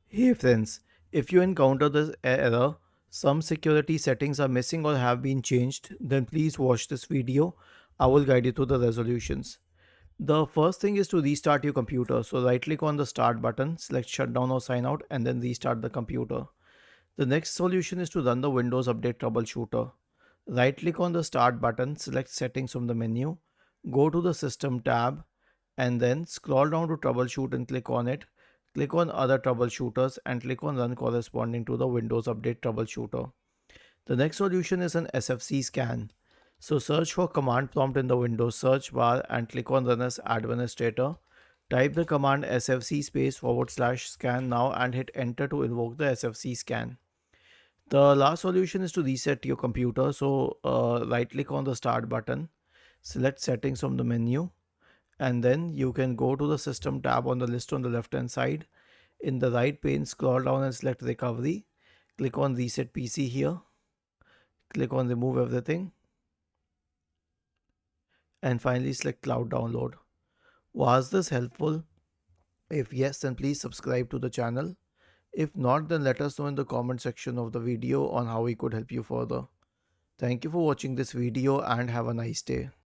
Hey friends, if you encounter this error, some security settings are missing or have been changed, then please watch this video. I will guide you through the resolutions. The first thing is to restart your computer. So right click on the start button, select shutdown or sign out and then restart the computer. The next solution is to run the Windows Update Troubleshooter. Right click on the start button, select settings from the menu, go to the system tab and then scroll down to troubleshoot and click on it. Click on other troubleshooters and click on run corresponding to the Windows Update Troubleshooter. The next solution is an SFC scan. So search for command prompt in the Windows search bar and click on run as administrator. Type the command sfc /scan now and hit enter to invoke the SFC scan. The last solution is to reset your computer. So right click on the start button, select settings from the menu, and then you can go to the system tab on the list on the left hand side. In the right pane, scroll down and select recovery. Click on reset PC here. Click on remove everything. And finally select cloud download. Was this helpful? If yes, then please subscribe to the channel. If not, then let us know in the comment section of the video on how we could help you further. Thank you for watching this video and have a nice day.